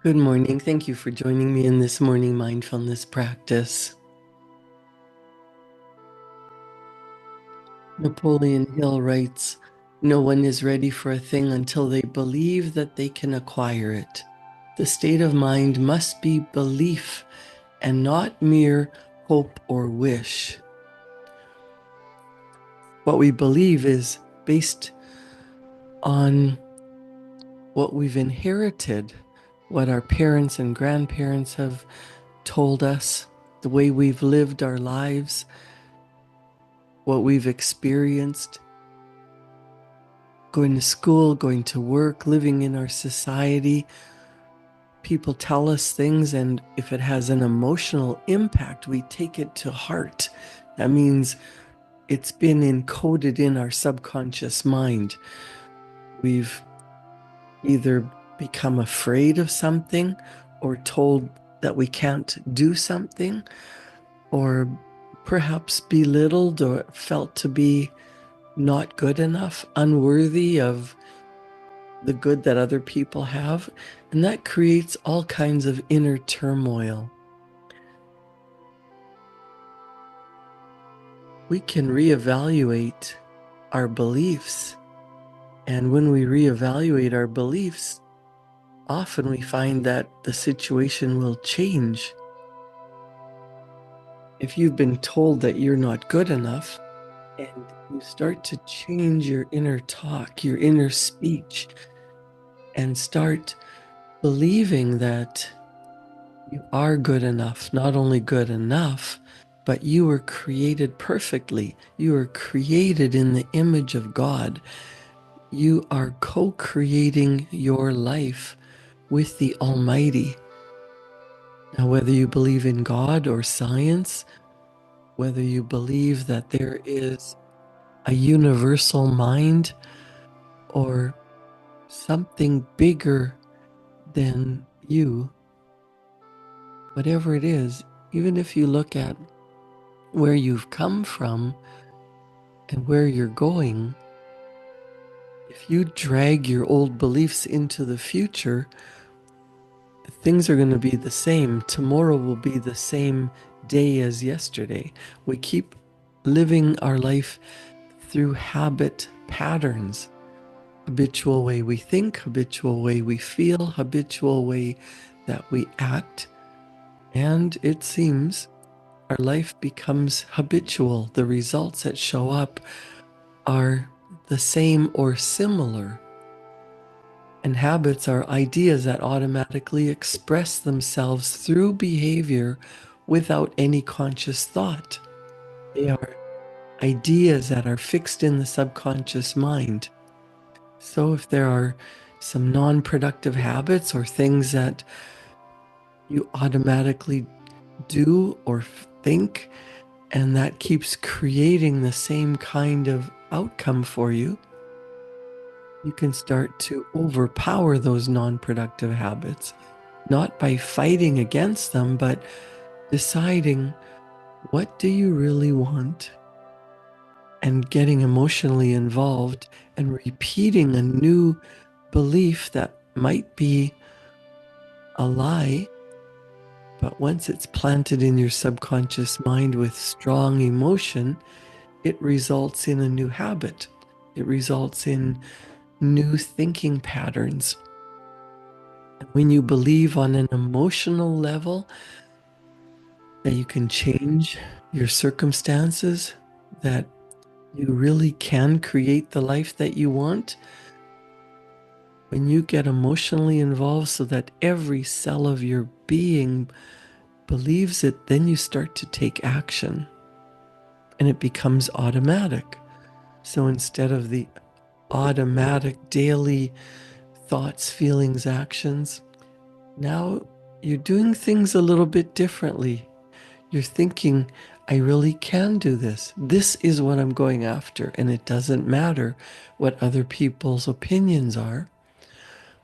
Good morning. Thank you for joining me in this morning mindfulness practice. Napoleon Hill writes, "No one is ready for a thing until they believe that they can acquire it. The state of mind must be belief and not mere hope or wish." What we believe is based on what we've inherited, what our parents and grandparents have told us, the way we've lived our lives, what we've experienced, going to school, going to work, living in our society. People tell us things, and if it has an emotional impact, we take it to heart. That means it's been encoded in our subconscious mind. We've either become afraid of something or told that we can't do something, or perhaps belittled or felt to be not good enough, unworthy of the good that other people have. And that creates all kinds of inner turmoil. We can reevaluate our beliefs. And when we reevaluate our beliefs, often we find that the situation will change. If you've been told that you're not good enough, and you start to change your inner talk, your inner speech, and start believing that you are good enough, not only good enough, but you were created perfectly. You were created in the image of God. You are co-creating your life with the Almighty. Now, whether you believe in God or science, whether you believe that there is a universal mind or something bigger than you, whatever it is, even if you look at where you've come from and where you're going, if you drag your old beliefs into the future, things are going to be the same. Tomorrow will be the same day as yesterday. We keep living our life through habit patterns, habitual way we think, habitual way we feel, habitual way that we act. And it seems our life becomes habitual. The results that show up are the same or similar. And habits are ideas that automatically express themselves through behavior without any conscious thought. They are ideas that are fixed in the subconscious mind. So if there are some non-productive habits or things that you automatically do or think, and that keeps creating the same kind of outcome for you, you can start to overpower those non-productive habits, not by fighting against them, but deciding, what do you really want? And getting emotionally involved and repeating a new belief that might be a lie, but once it's planted in your subconscious mind with strong emotion, it results in a new habit. It results in new thinking patterns. And when you believe on an emotional level that you can change your circumstances, that you really can create the life that you want, when you get emotionally involved so that every cell of your being believes it, then you start to take action and it becomes automatic. So instead of the automatic daily thoughts, feelings, actions, now you're doing things a little bit differently. You're thinking, I really can do this. This is what I'm going after. And it doesn't matter what other people's opinions are.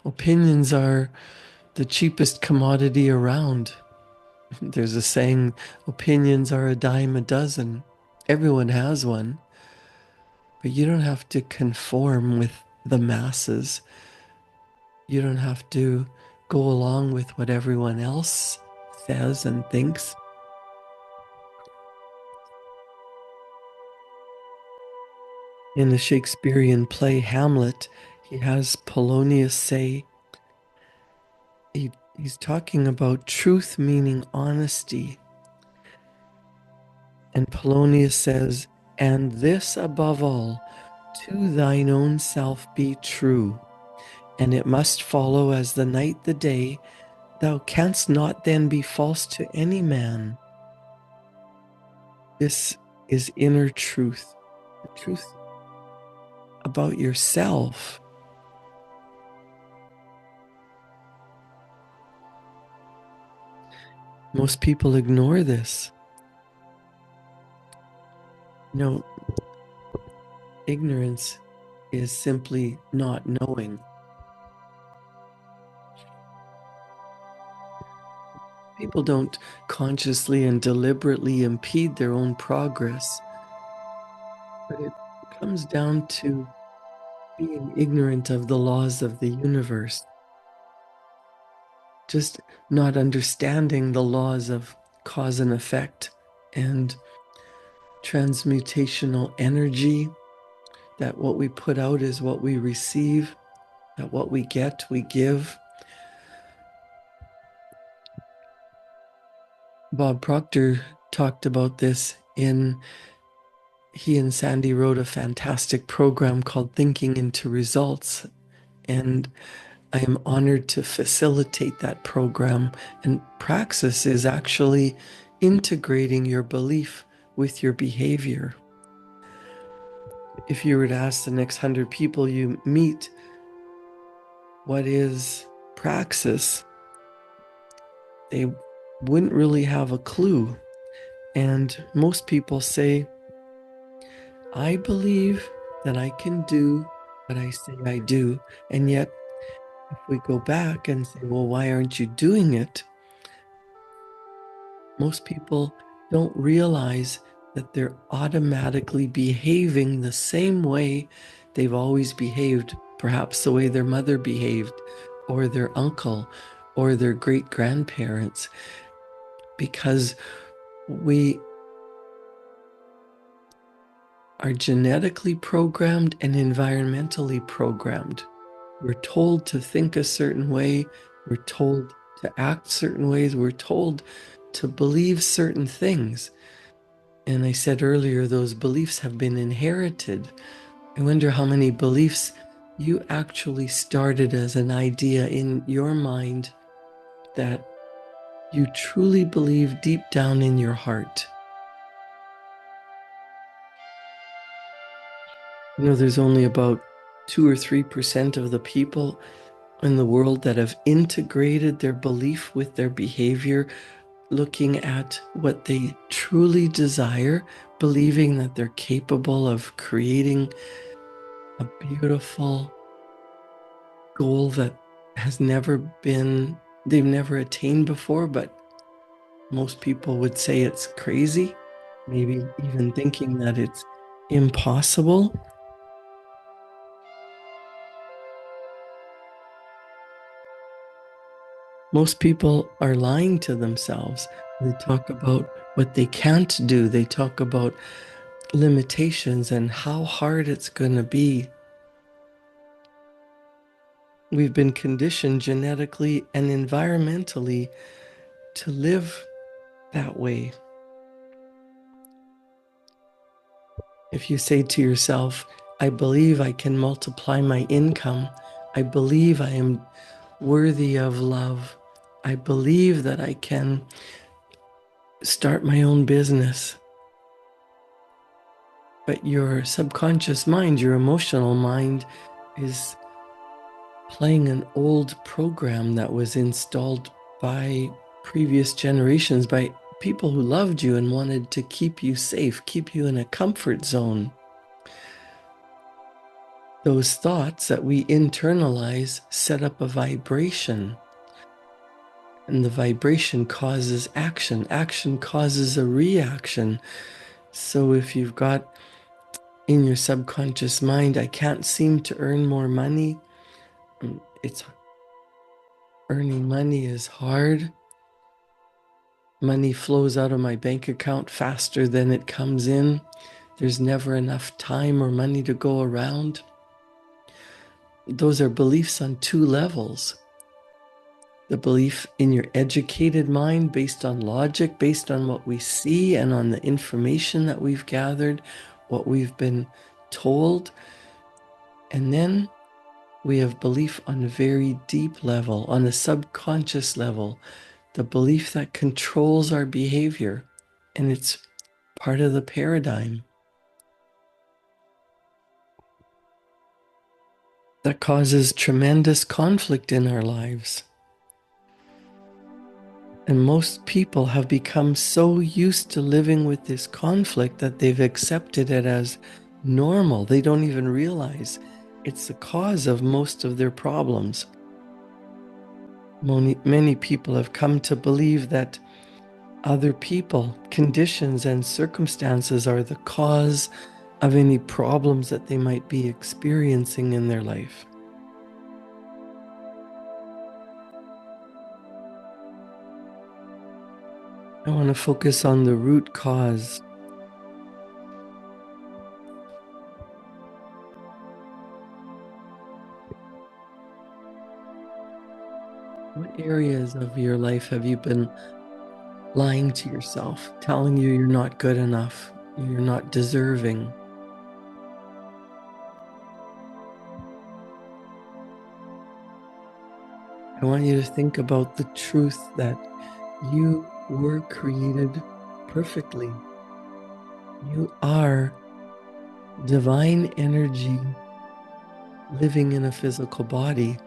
Opinions are the cheapest commodity around. There's a saying, opinions are a dime a dozen. Everyone has one, but you don't have to conform with the masses. You don't have to go along with what everyone else says and thinks. In the Shakespearean play Hamlet, he has Polonius say, he's talking about truth meaning honesty. And Polonius says, and this above all, to thine own self be true. And it must follow as the night the day, thou canst not then be false to any man. This is inner truth, the truth about yourself. Most people ignore this. Ignorance is simply not knowing. People don't consciously and deliberately impede their own progress, but it comes down to being ignorant of the laws of the universe. Just not understanding the laws of cause and effect and transmutational energy, that what we put out is what we receive, that what we get, we give. Bob Proctor talked about this he and Sandy wrote a fantastic program called Thinking into Results, and I am honored to facilitate that program. And praxis is actually integrating your belief with your behavior. If you were to ask the next 100 people you meet, what is praxis? They wouldn't really have a clue. And most people say, I believe that I can do what I say I do. And yet, if we go back and say, well, why aren't you doing it? Most people don't realize that they're automatically behaving the same way they've always behaved, perhaps the way their mother behaved, or their uncle, or their great grandparents, because we are genetically programmed and environmentally programmed. We're told to think a certain way, we're told to act certain ways, we're told to believe certain things. And I said earlier, those beliefs have been inherited. I wonder how many beliefs you actually started as an idea in your mind that you truly believe deep down in your heart. There's only about 2 or 3% of the people in the world that have integrated their belief with their behavior, looking at what they truly desire, believing that they're capable of creating a beautiful goal that they've never attained before, but most people would say it's crazy, maybe even thinking that it's impossible. Most people are lying to themselves. They talk about what they can't do. They talk about limitations and how hard it's going to be. We've been conditioned genetically and environmentally to live that way. If you say to yourself, I believe I can multiply my income, I believe I am worthy of love, I believe that I can start my own business, but your subconscious mind, your emotional mind, is playing an old program that was installed by previous generations, by people who loved you and wanted to keep you safe, keep you in a comfort zone. Those thoughts that we internalize set up a vibration, and the vibration causes action. Action causes a reaction. So if you've got in your subconscious mind, I can't seem to earn more money, it's Earning money is hard. Money flows out of my bank account faster than it comes in. There's never enough time or money to go around. Those are beliefs on two levels. The belief in your educated mind based on logic, based on what we see and on the information that we've gathered, what we've been told. And then we have belief on a very deep level, on a subconscious level, the belief that controls our behavior. And it's part of the paradigm that causes tremendous conflict in our lives. And most people have become so used to living with this conflict that they've accepted it as normal. They don't even realize it's the cause of most of their problems. Many people have come to believe that other people, conditions, and circumstances are the cause of any problems that they might be experiencing in their life. I want to focus on the root cause. What areas of your life have you been lying to yourself, telling you you're not good enough, you're not deserving? I want you to think about the truth that you were created perfectly. You are divine energy living in a physical body.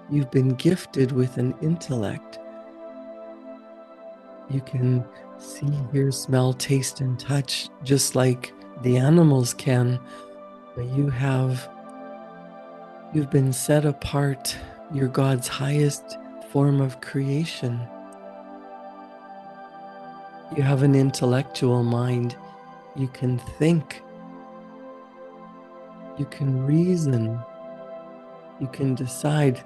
You've been gifted with an intellect. You can see, hear, smell, taste, and touch just like the animals can. But you've been set apart. You're God's highest form of creation. You have an intellectual mind. You can think. You can reason. You can decide.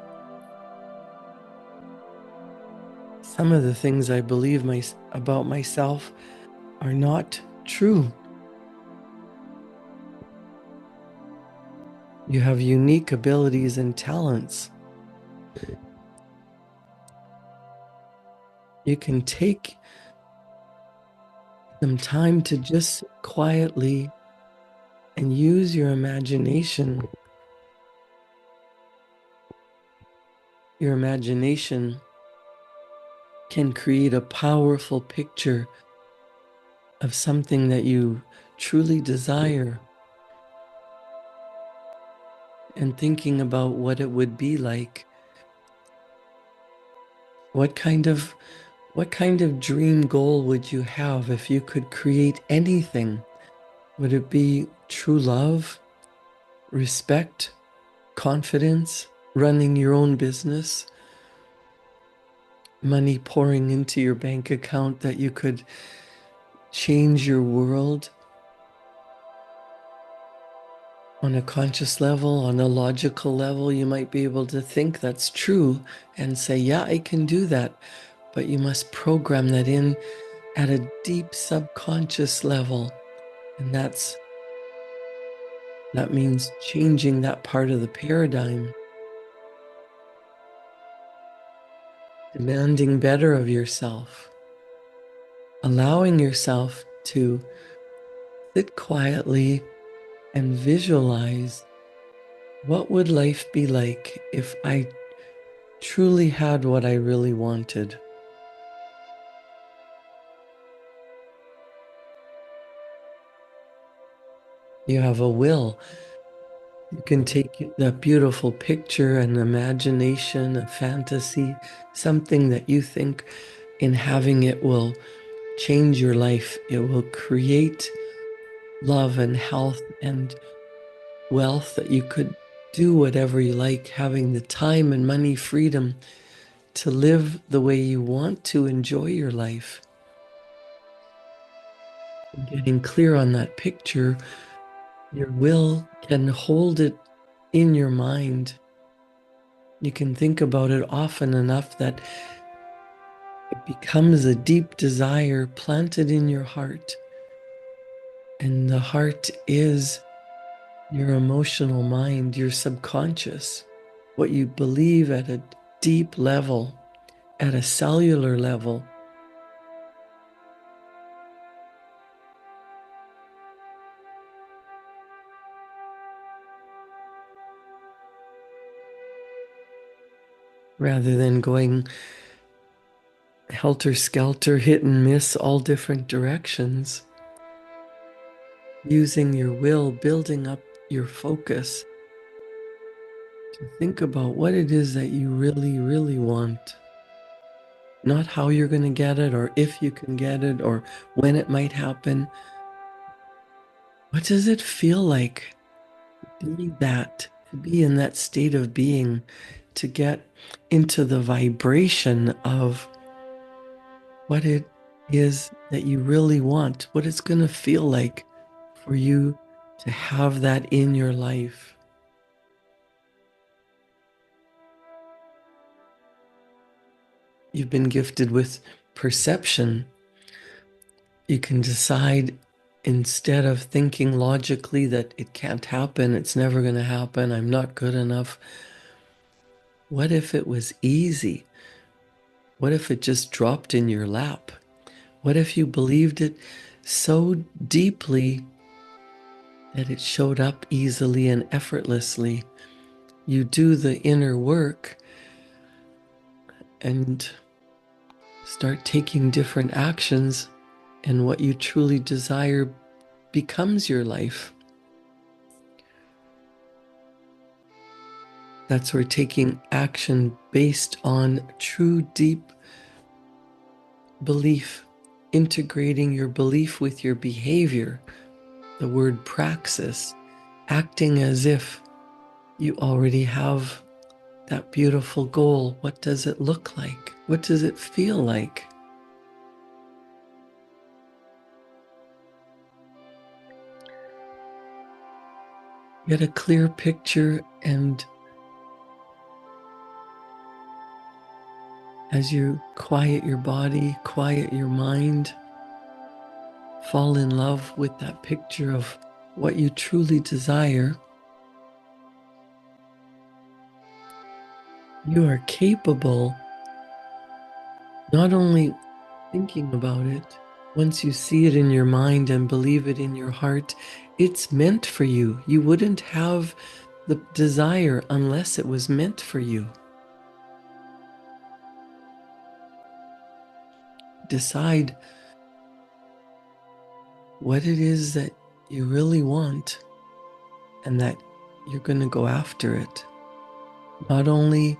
Some of the things I believe about myself are not true. You have unique abilities and talents. You can take some time to just quietly and use your imagination. Your imagination can create a powerful picture of something that you truly desire, and thinking about what it would be like. What kind of dream goal would you have if you could create anything? Would it be true love, respect, confidence, running your own business, money pouring into your bank account that you could change your world on a conscious level, on a logical level? You might be able to think that's true and say, yeah, I can do that. But you must program that in at a deep subconscious level. And that means changing that part of the paradigm, demanding better of yourself, allowing yourself to sit quietly and visualize, what would life be like if I truly had what I really wanted? You have a will. You can take that beautiful picture, an imagination, a fantasy, something that you think in having it will change your life. It will create love and health and wealth, that you could do whatever you like, having the time and money, freedom to live the way you want to enjoy your life. Getting clear on that picture, your will can hold it in your mind. You can think about it often enough that it becomes a deep desire planted in your heart. And the heart is your emotional mind, your subconscious, what you believe at a deep level, at a cellular level. Rather than going helter-skelter, hit and miss, all different directions, using your will, building up your focus to think about what it is that you really, really want. Not how you're going to get it, or if you can get it, or when it might happen. What does it feel like to be that, to be in that state of being, to get into the vibration of what it is that you really want, what it's going to feel like for you to have that in your life? You've been gifted with perception. You can decide, instead of thinking logically that it can't happen, it's never going to happen, I'm not good enough. What if it was easy? What if it just dropped in your lap? What if you believed it so deeply that it showed up easily and effortlessly? You do the inner work and start taking different actions, and what you truly desire becomes your life. That's where taking action based on true, deep belief, integrating your belief with your behavior, the word praxis, acting as if you already have that beautiful goal. What does it look like? What does it feel like? Get a clear picture, and as you quiet your body, quiet your mind, fall in love with that picture of what you truly desire. You are capable, not only thinking about it, once you see it in your mind and believe it in your heart, it's meant for you. You wouldn't have the desire unless it was meant for you. Decide what it is that you really want and that you're going to go after it. Not only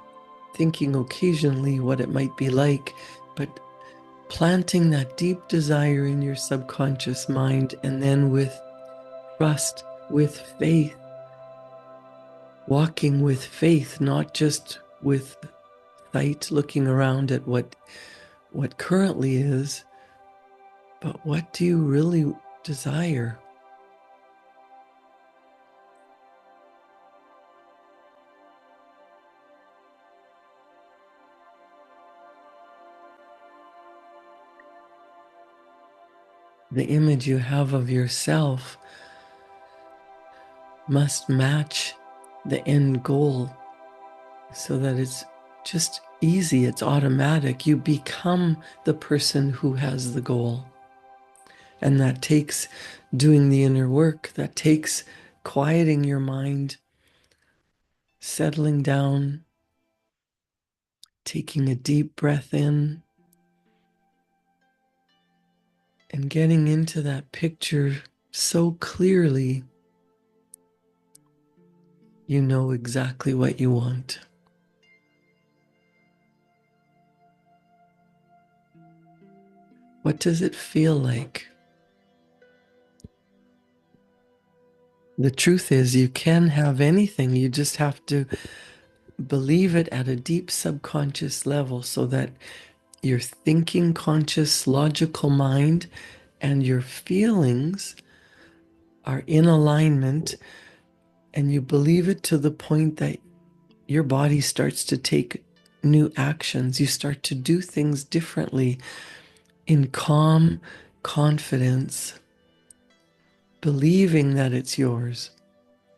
thinking occasionally what it might be like, but planting that deep desire in your subconscious mind, and then with trust, with faith, walking with faith, not just with sight, looking around at what currently is, but what do you really desire? The image you have of yourself must match the end goal so that it's just easy, it's automatic. You become the person who has the goal. And that takes doing the inner work, that takes quieting your mind, settling down, taking a deep breath in, and getting into that picture so clearly you know exactly what you want. What does it feel like? The truth is, you can have anything. You just have to believe it at a deep subconscious level so that your thinking, conscious, logical mind and your feelings are in alignment, and you believe it to the point that your body starts to take new actions. You start to do things differently in calm confidence, believing that it's yours.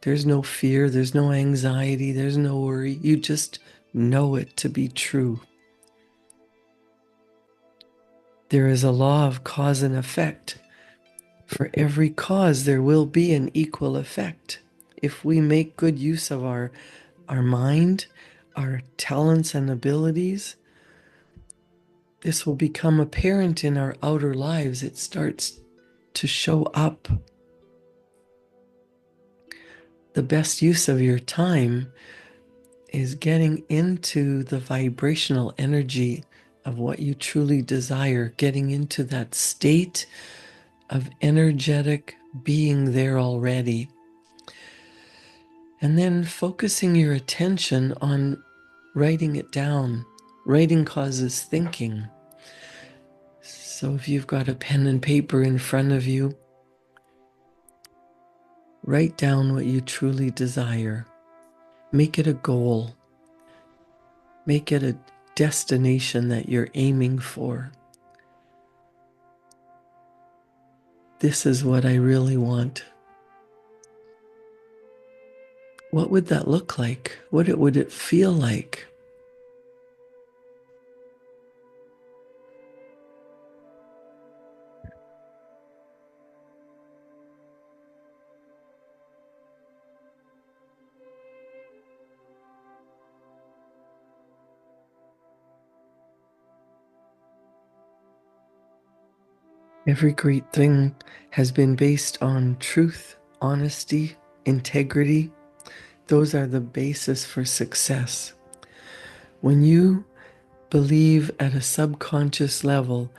There's no fear, there's no anxiety, there's no worry. You just know it to be true. There is a law of cause and effect. For every cause, there will be an equal effect. If we make good use of our mind, our talents and abilities, this will become apparent in our outer lives. It starts to show up. The best use of your time is getting into the vibrational energy of what you truly desire, getting into that state of energetic being there already. And then focusing your attention on writing it down. Writing causes thinking. So if you've got a pen and paper in front of you, write down what you truly desire. Make it a goal. Make it a destination that you're aiming for. This is what I really want. What would that look like? What would it feel like? Every great thing has been based on truth, honesty, integrity. Those are the basis for success. When you believe at a subconscious level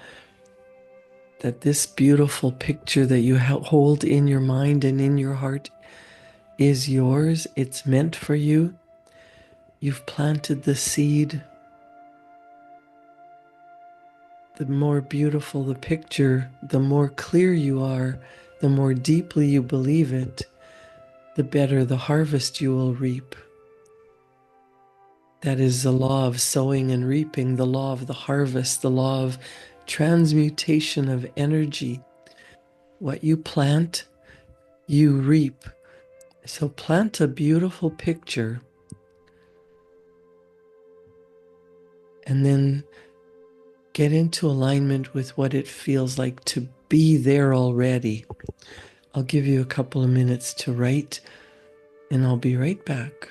that this beautiful picture that you hold in your mind and in your heart is yours, it's meant for you, you've planted the seed. The more beautiful the picture, the more clear you are, the more deeply you believe it, the better the harvest you will reap. That is the law of sowing and reaping, the law of the harvest, the law of transmutation of energy. What you plant, you reap. So plant a beautiful picture and then get into alignment with what it feels like to be there already. I'll give you a couple of minutes to write, and I'll be right back.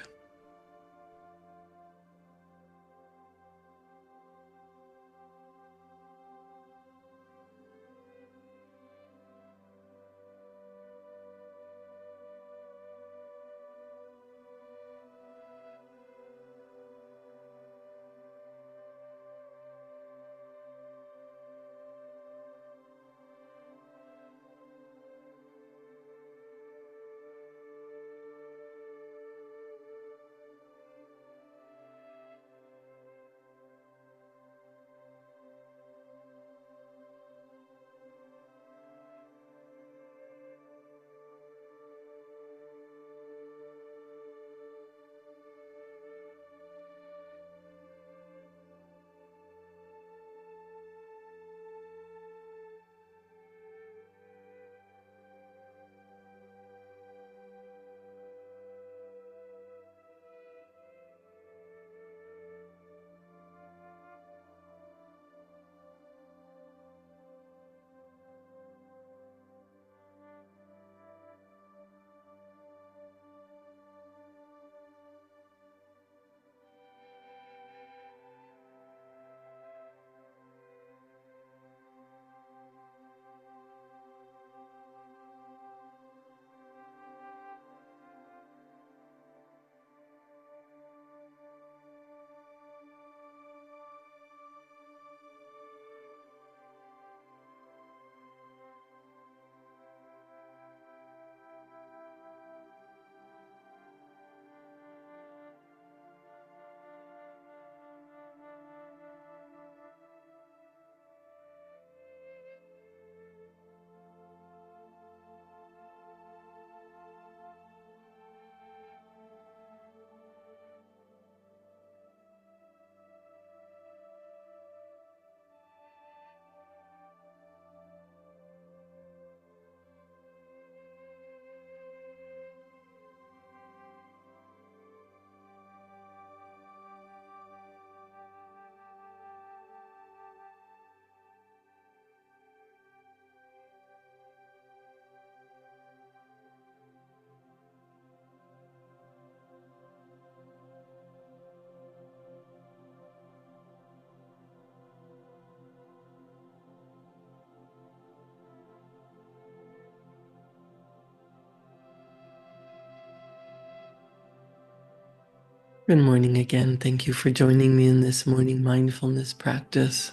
Good morning again. Thank you for joining me in this morning mindfulness practice.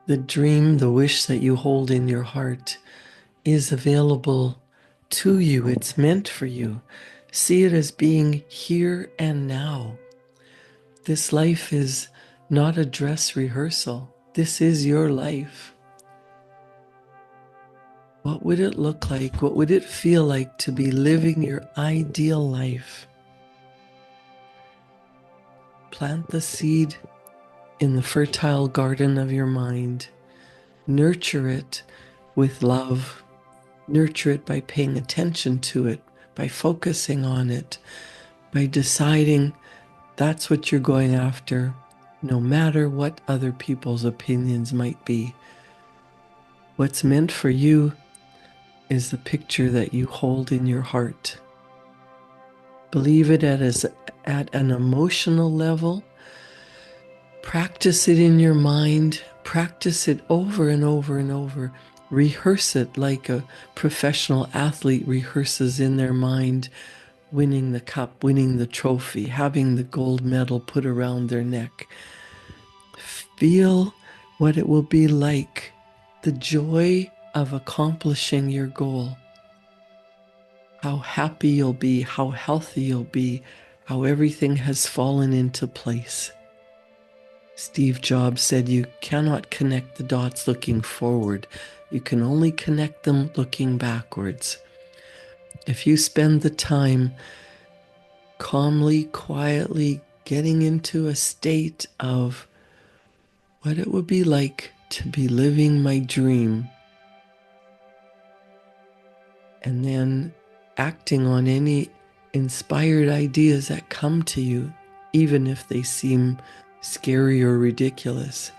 The dream, the wish that you hold in your heart is available to you. It's meant for you. See it as being here and now. This life is not a dress rehearsal. This is your life. What would it look like? What would it feel like to be living your ideal life? Plant the seed in the fertile garden of your mind. Nurture it with love. Nurture it by paying attention to it, by focusing on it, by deciding that's what you're going after, no matter what other people's opinions might be. What's meant for you is the picture that you hold in your heart. Believe it at an emotional level. Practice it in your mind. Practice it over and over and over. Rehearse it like a professional athlete rehearses in their mind, winning the cup, winning the trophy, having the gold medal put around their neck. Feel what it will be like, the joy of accomplishing your goal. How happy you'll be, how healthy you'll be, how everything has fallen into place. Steve Jobs said you cannot connect the dots looking forward. You can only connect them looking backwards. If you spend the time calmly, quietly getting into a state of what it would be like to be living my dream, and then acting on any inspired ideas that come to you, even if they seem scary or ridiculous.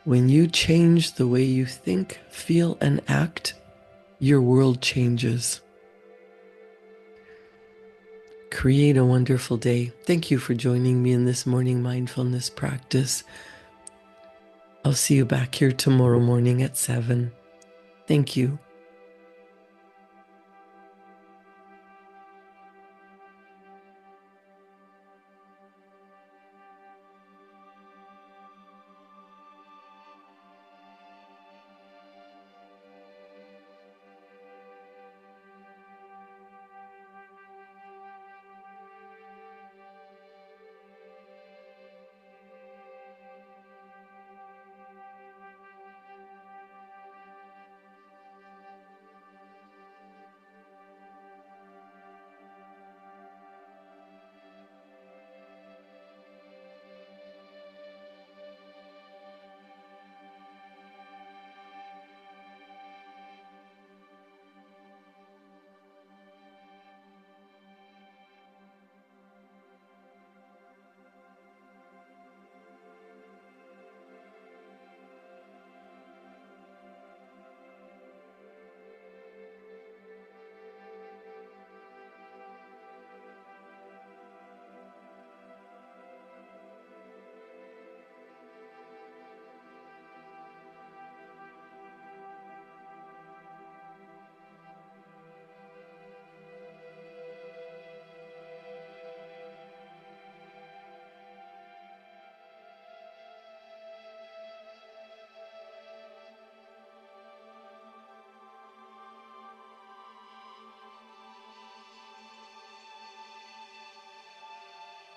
When you change the way you think, feel, and act, your world changes. Create a wonderful day. Thank you for joining me in this morning mindfulness practice. I'll see you back here tomorrow morning at 7. Thank you.